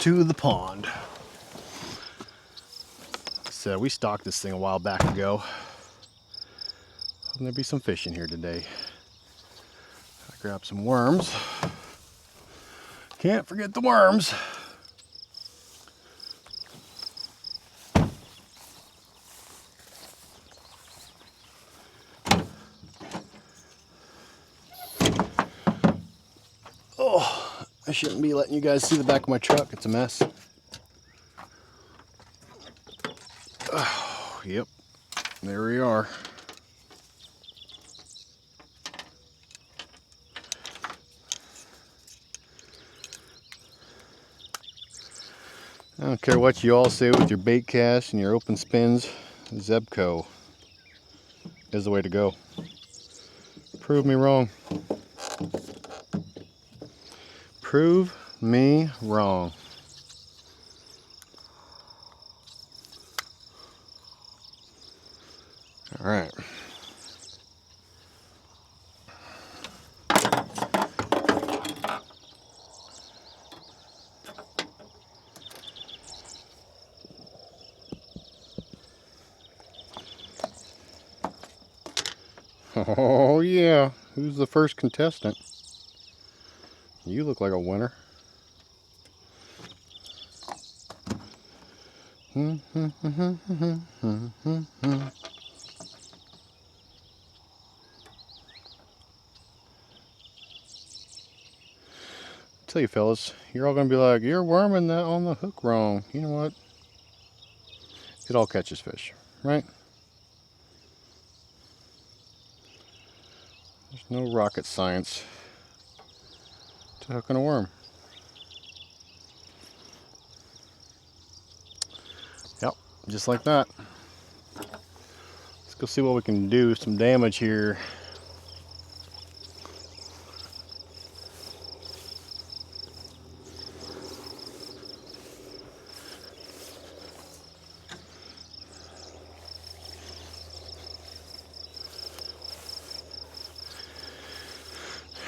to the pond. So we stocked this thing a while back ago. There'll be some fish in here today. I grabbed some worms. Can't forget the worms. Oh, I shouldn't be letting you guys see the back of my truck. It's a mess. Oh, yep. There we are. I don't care what you all say with your bait cast and your open spins, Zebco is the way to go. Prove me wrong. Prove me wrong. All right. Oh yeah, who's the first contestant? You look like a winner. Tell you fellas, you're all gonna be like, you're worming that on the hook wrong. You know what? It all catches fish, right? There's no rocket science to hooking a worm. Yep, just like that. Let's go see what we can do. Some damage here.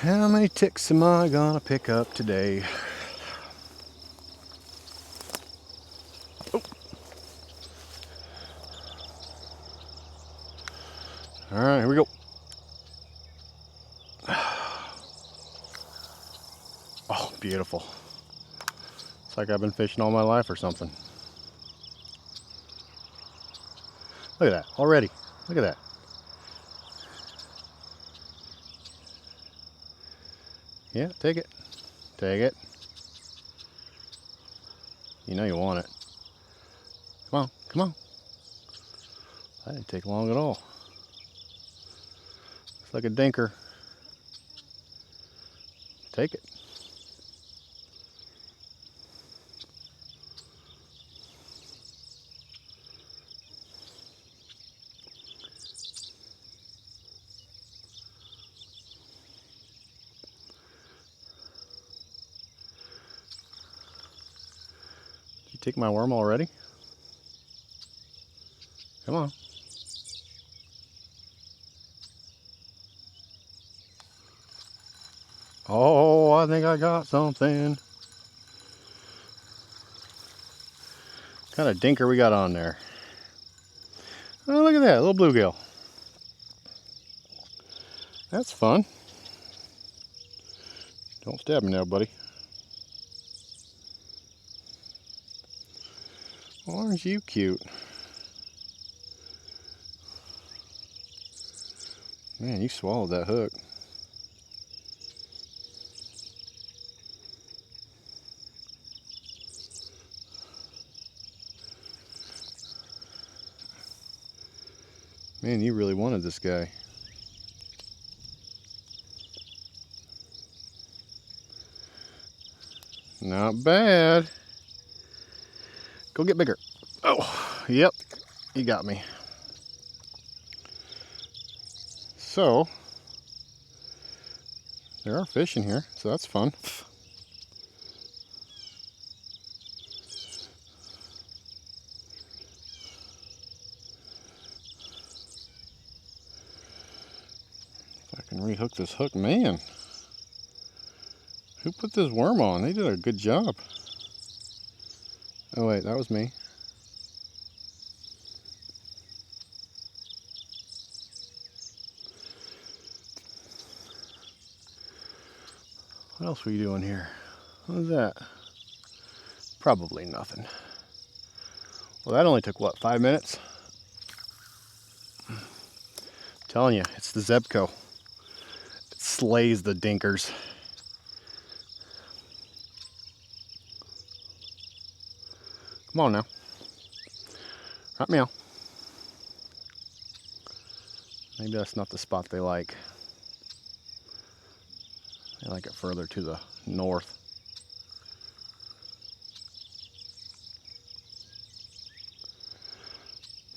How many ticks am I gonna pick up today? Oh. All right, here we go. Oh, beautiful. It's like I've been fishing all my life or something. Look at that, already. Look at that. Yeah, take it. Take it. You know you want it. Come on, come on. That didn't take long at all. It's like a dinker. Take it. Did you take my worm already? Come on. Oh, I think I got something. What kind of dinker we got on there? Oh, look at that, a little bluegill. That's fun. Don't stab me now, buddy. Oh, aren't you cute? Man, you swallowed that hook. Man, you really wanted this guy. Not bad. Go get bigger. Oh, yep, you got me. So, there are fish in here, so that's fun. If I can rehook this hook, man. Who put this worm on? They did a good job. Oh wait, that was me. What else were you doing here? What was that? Probably nothing. Well, that only took, what, 5 minutes? I'm telling you, it's the Zebco. It slays the dinkers. Come on now. Hot meow. Maybe that's not the spot they like. They like it further to the north.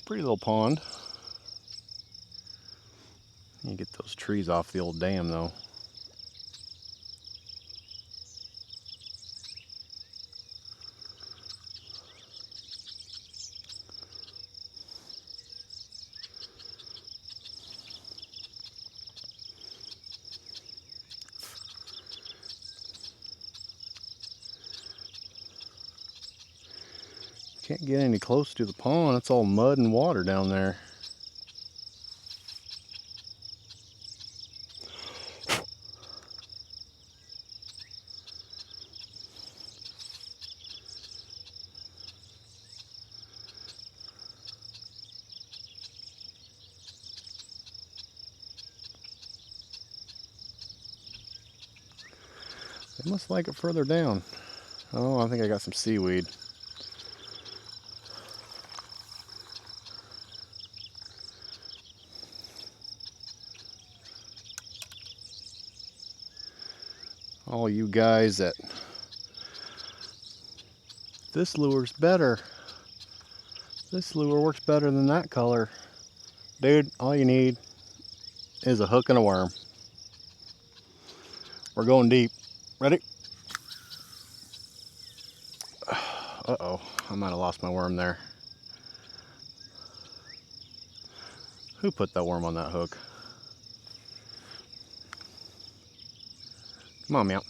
Pretty little pond. You get those trees off the old dam though. Can't get any close to the pond. It's all mud and water down there. They must like it further down. Oh, I think I got some seaweed. All you guys that this lure's better. This lure works better than that color. Dude, all you need is a hook and a worm. We're going deep. Ready? Uh-oh, I might have lost my worm there. Who put that worm on that hook? Come on, meow.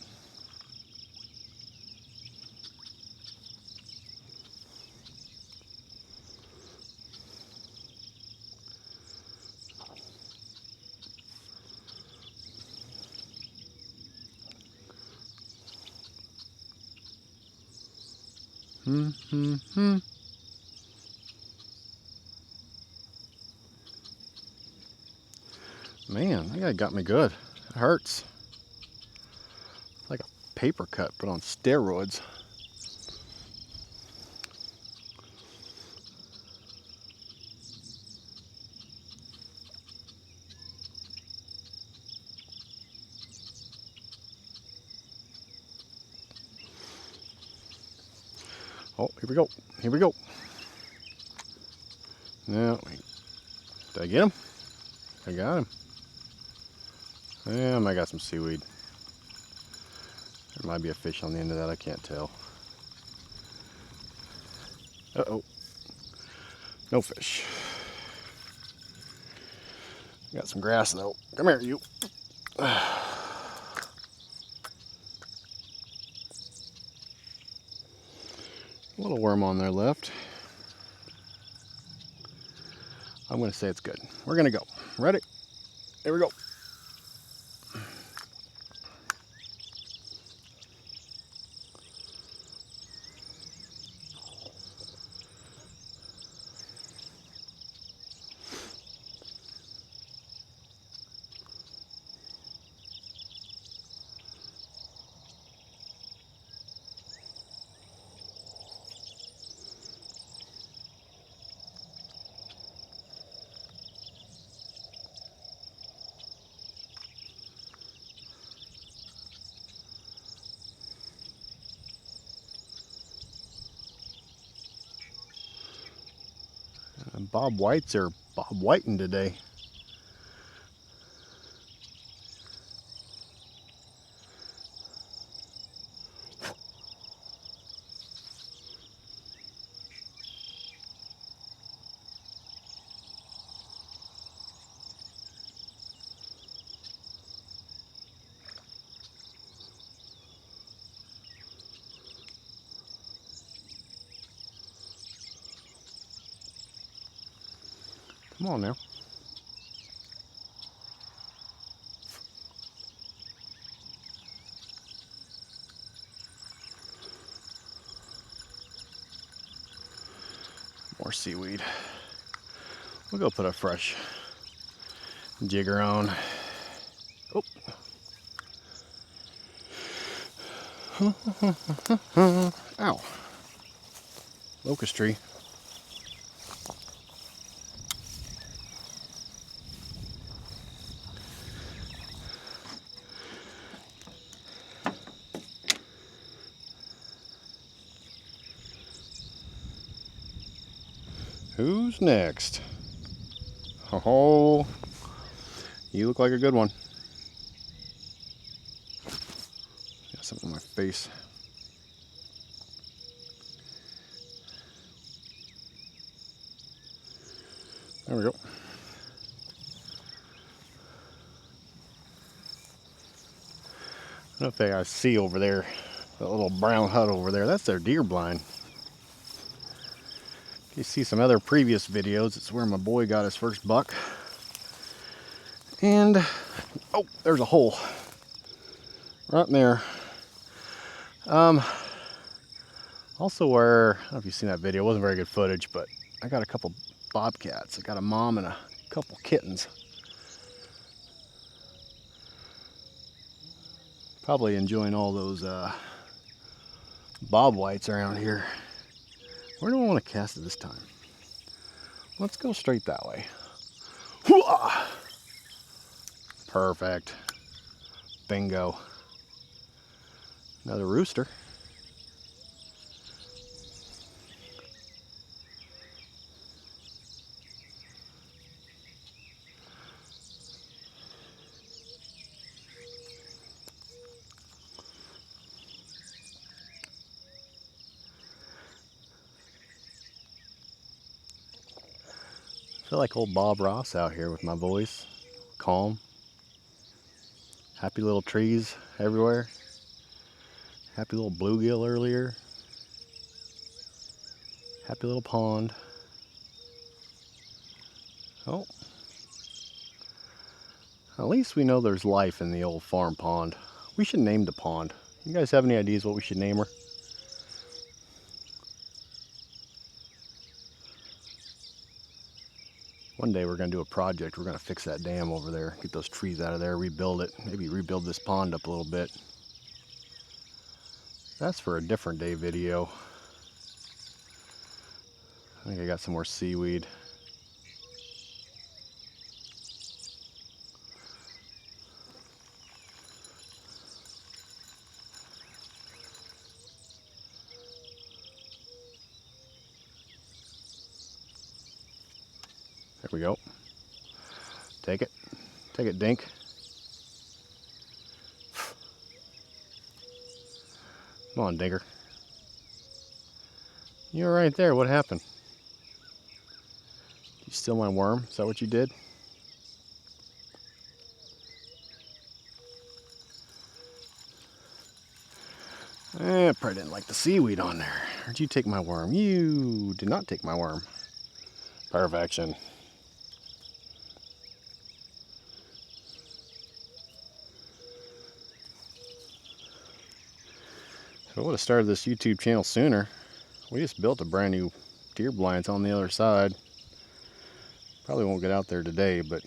Man, that guy got me good. It hurts. Like a paper cut, but on steroids. Oh, here we go. Here we go. Now, did I get him? I got him. Yeah, I might got some seaweed. There might be a fish on the end of that, I can't tell. Uh-oh. No fish. Got some grass though. Come here, you. A little worm on there left. I'm going to say it's good. We're going to go. Ready? Here we go. Bob Whites are Bob Whiting today. Come on now. More seaweed. We'll go put a fresh jigger on. Oh. Ow. Locust tree. Who's next? Oh, you look like a good one. Got something on my face. There we go. I don't know if they guys see over there, that little brown hut over there. That's their deer blind. You see some other previous videos. It's where my boy got his first buck. And, oh, there's a hole right in there. Also where, I don't know if you've seen that video, it wasn't very good footage, but I got a couple bobcats. I got a mom and a couple kittens. Probably enjoying all those bob whites around here. Where do I want to cast it this time? Let's go straight that way. Hoo-ah! Perfect. Bingo. Another rooster. I feel like old Bob Ross out here with my voice. Calm. Happy little trees everywhere. Happy little bluegill earlier. Happy little pond. Oh. At least we know there's life in the old farm pond. We should name the pond. You guys have any ideas what we should name her? One day we're going to do a project. We're going to fix that dam over there. Get those trees out of there, rebuild it. Maybe rebuild this pond up a little bit. That's for a different day video. I think I got some more seaweed. There we go. Take it. Take it, Dink. Come on, Dinker. You were right there. What happened? You steal my worm? Is that what you did? I probably didn't like the seaweed on there. Or did you take my worm? You did not take my worm. Perfection. If I would have started this YouTube channel sooner, we just built a brand new deer blinds on the other side. Probably won't get out there today, but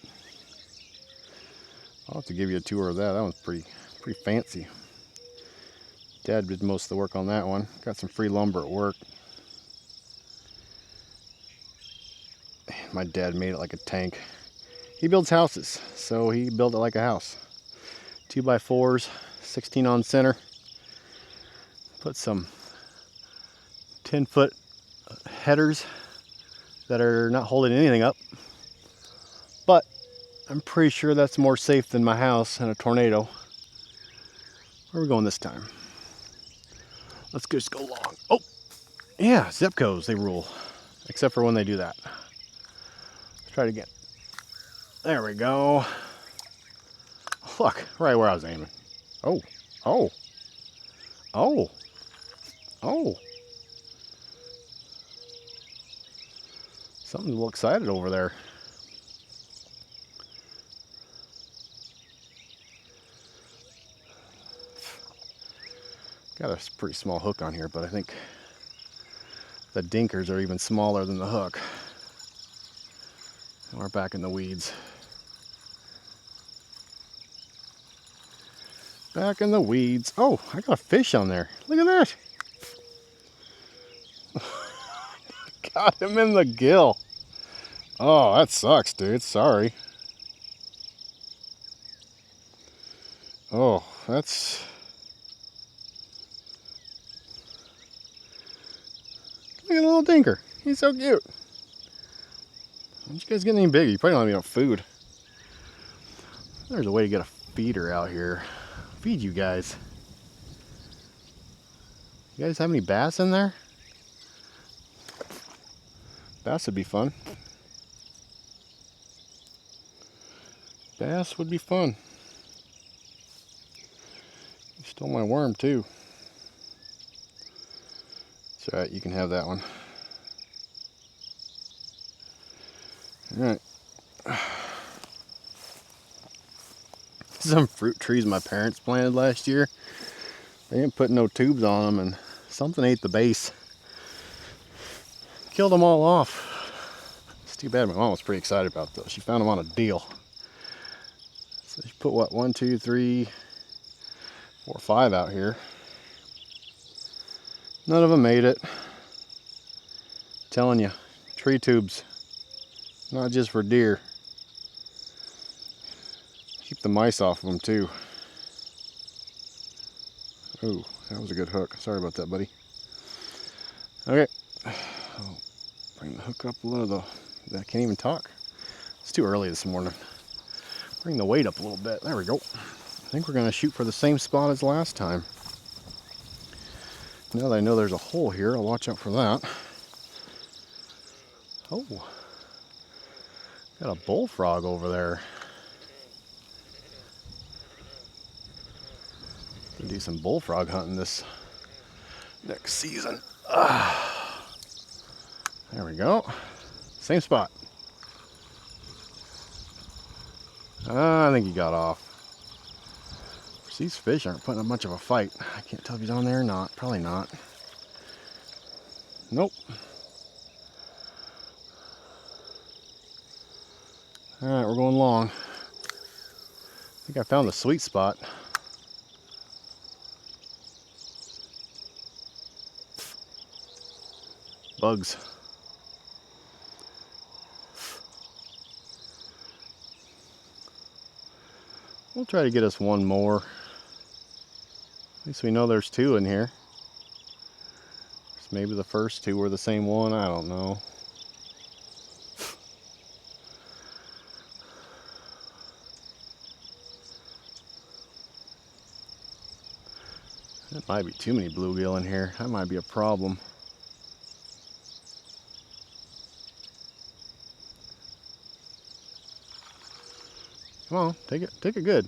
I'll have to give you a tour of that. That one's pretty fancy. Dad did most of the work on that one. Got some free lumber at work. My dad made it like a tank. He builds houses, so he built it like a house. 2x4s, 16 on center. Put some 10-foot headers that are not holding anything up. But I'm pretty sure that's more safe than my house in a tornado. Where are we going this time? Let's just go long. Oh, yeah, Zepcos, they rule. Except for when they do that. Let's try it again. There we go. Look, right where I was aiming. Oh, oh, oh, oh. Something's a little excited over there. Got a pretty small hook on here, but I think the dinkers are even smaller than the hook. And we're back in the weeds. Back in the weeds. Oh, I got a fish on there. Look at that. Got him in the gill. Oh, that sucks, dude. Sorry. Oh, that's... Look at the little dinker. He's so cute. Don't you guys get any bigger? You probably don't have enough food. There's a way to get a feeder out here. Feed you guys. You guys have any bass in there? Bass would be fun. Bass would be fun. You stole my worm too. It's alright, you can have that one. Alright. Some fruit trees my parents planted last year. They didn't put no tubes on them and something ate the base. Killed them all off. It's too bad. My mom was pretty excited about those. She found them on a deal. So she put what, 1, 2, 3, 4, 5 out here. None of them made it. Telling you, tree tubes, not just for deer. Keep the mice off of them too. Oh, that was a good hook. Sorry about that, buddy. Okay, I'll bring the hook up a little. I can't even talk. It's too early this morning. Bring the weight up a little bit. There we go. I think we're going to shoot for the same spot as last time. Now that I know there's a hole here, I'll watch out for that. Oh, got a bullfrog over there. Gonna do some bullfrog hunting this next season. There we go. Same spot. I think he got off. These fish aren't putting up much of a fight. I can't tell if he's on there or not. Probably not. Nope. Alright, we're going long. I think I found the sweet spot. Bugs. We'll try to get us one more. At least we know there's 2 in here. Maybe the first 2 were the same one. I don't know. There might be too many bluegill in here. That might be a problem. Come on, take it good.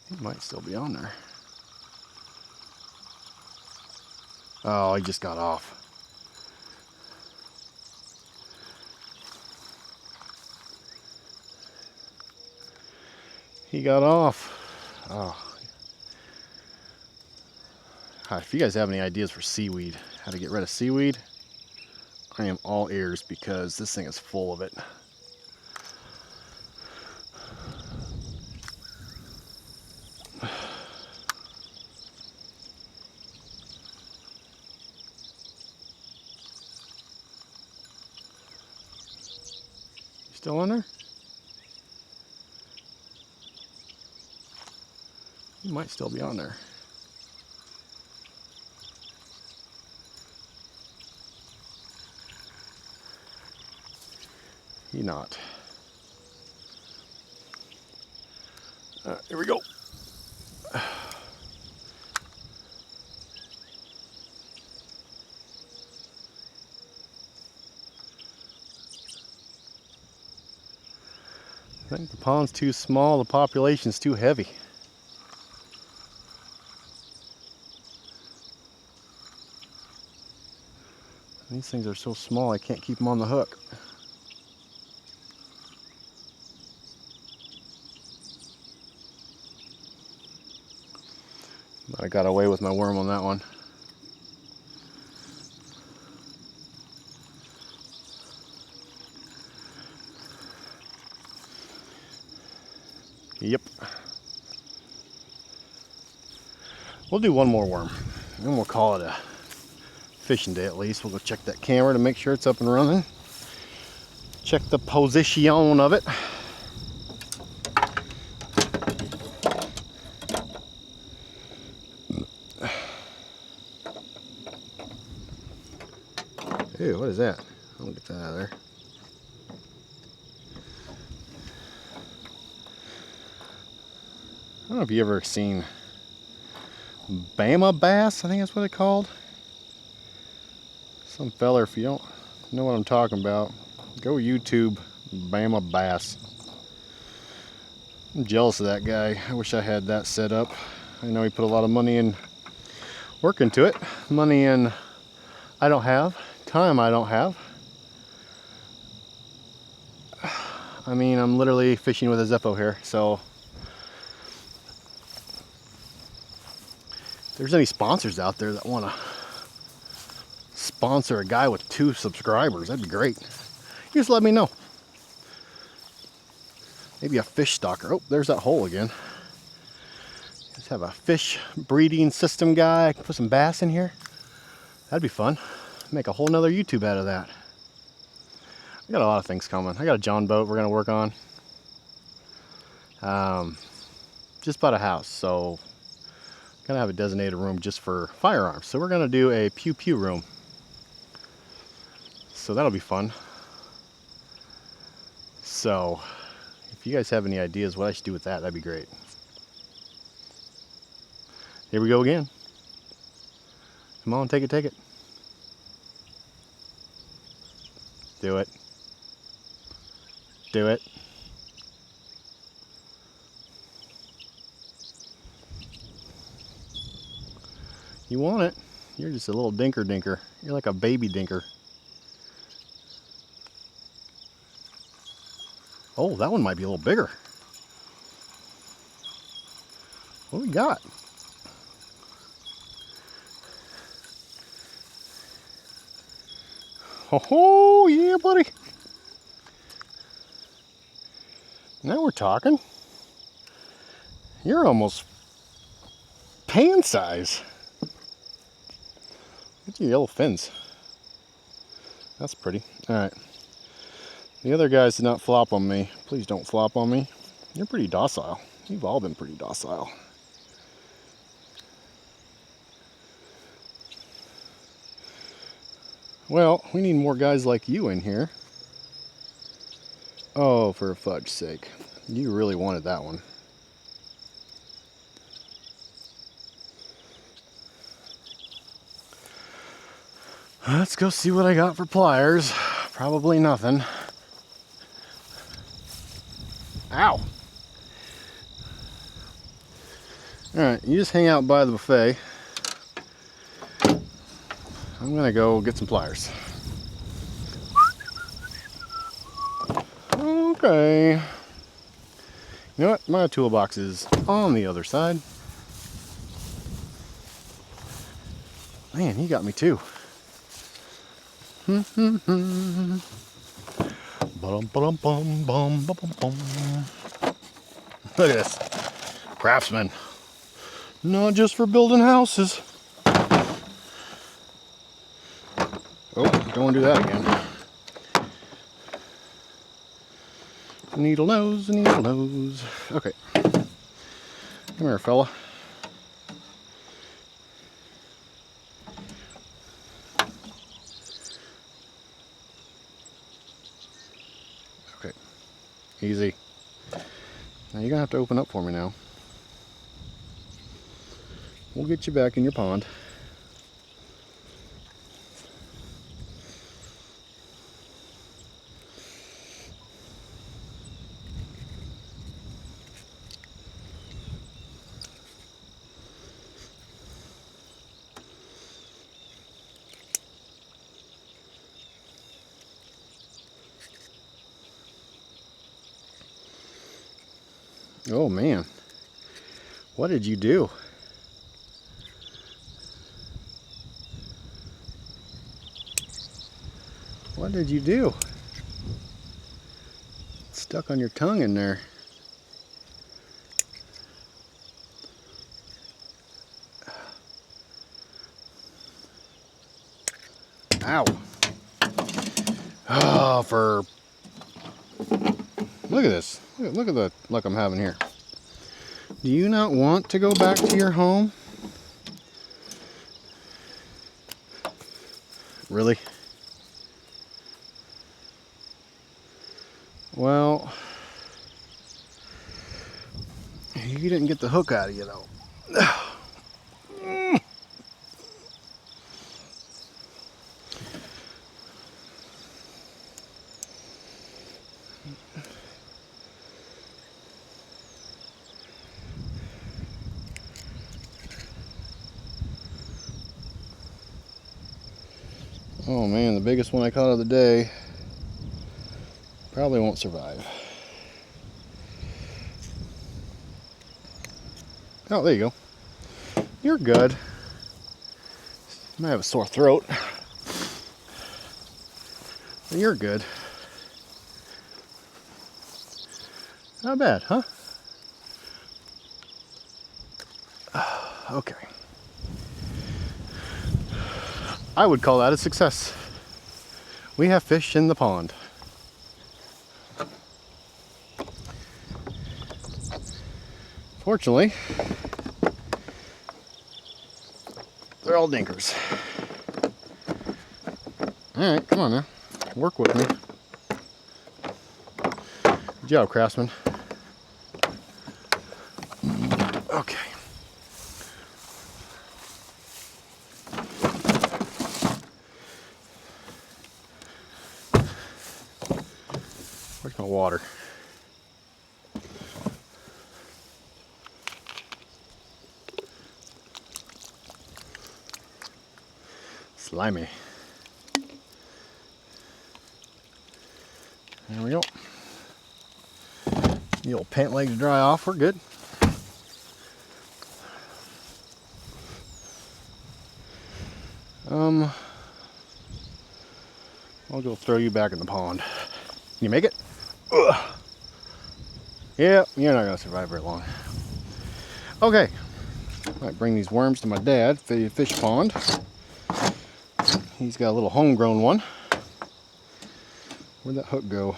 He might still be on there. Oh, he just got off. He got off. Oh. If you guys have any ideas for seaweed, how to get rid of seaweed, I am all ears because this thing is full of it. Still on there? He might still be on there. He not. Here we go. I think the pond's too small, the population's too heavy. These things are so small I can't keep them on the hook. I got away with my worm on that one. Yep. We'll do one more worm, and we'll call it a fishing day at least. We'll go check that camera to make sure it's up and running. Check the position of it. Ew, what is that? I'll get that out of there. I don't know if you ever seen Bama bass, I think that's what they're called. Some feller, if you don't know what I'm talking about, go YouTube Bama bass. I'm jealous of that guy. I wish I had that set up. I know he put a lot of money and work into it. Money in I don't have, time I don't have. I mean, I'm literally fishing with a Zeppo here, so if there's any sponsors out there that want to sponsor a guy with 2 subscribers, that'd be great. You just let me know. Maybe a fish stalker. Oh, there's that hole again. Just have a fish breeding system guy. I can put some bass in here. That'd be fun. Make a whole nother YouTube out of that. I got a lot of things coming. I got a John boat we're gonna work on. Just bought a house, so gonna have a designated room just for firearms. So we're gonna do a pew pew room. So that'll be fun. So if you guys have any ideas what I should do with that, that'd be great. Here we go again. Come on, take it, take it. Do it. Do it. You want it. You're just a little dinker dinker. You're like a baby dinker. Oh, that one might be a little bigger. What do we got? Oh, yeah, buddy. Now we're talking. You're almost pan size. Look at your yellow fins. That's pretty. All right. The other guys did not flop on me. Please don't flop on me. You're pretty docile. You've all been pretty docile. Well, we need more guys like you in here. Oh, for fudge's sake. You really wanted that one. Let's go see what I got for pliers. Probably nothing. Ow! Alright, you just hang out by the buffet. I'm gonna go get some pliers. Okay. You know what? My toolbox is on the other side. Man, he got me too. Look at this. Craftsman. Not just for building houses. Oh, don't want to do that again. Needle nose, needle nose. Okay. Come here, fella. Okay. Easy. Now you're gonna have to open up for me now. We'll get you back in your pond. Oh man, what did you do? What did you do? It's stuck on your tongue in there. Ow. Oh, look at this. Look at the luck I'm having here. Do you not want to go back to your home? Really? Well, you didn't get the hook out of you though. Oh man, the biggest one I caught of the day probably won't survive. Oh, there you go. You're good. You might have a sore throat. But you're good. Not bad, huh? Okay. I would call that a success. We have fish in the pond. Fortunately, they're all dinkers. Alright, come on now. Work with me. Good job, Craftsman. Okay. Where's my water? Slimy. There we go. The old pant legs dry off, we're good. I'll go throw you back in the pond. Can you make it? Ugh. Yeah, you're not gonna survive very long. Okay, might bring these worms to my dad, the fish pond. He's got a little homegrown one. Where'd that hook go?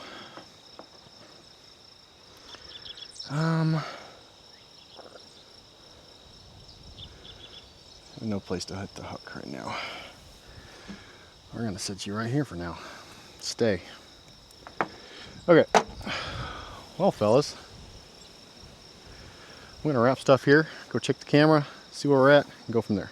No place to hit the hook right now. We're gonna set you right here for now. Stay. Okay. Well, fellas, I'm gonna wrap stuff here, go check the camera, see where we're at, and go from there.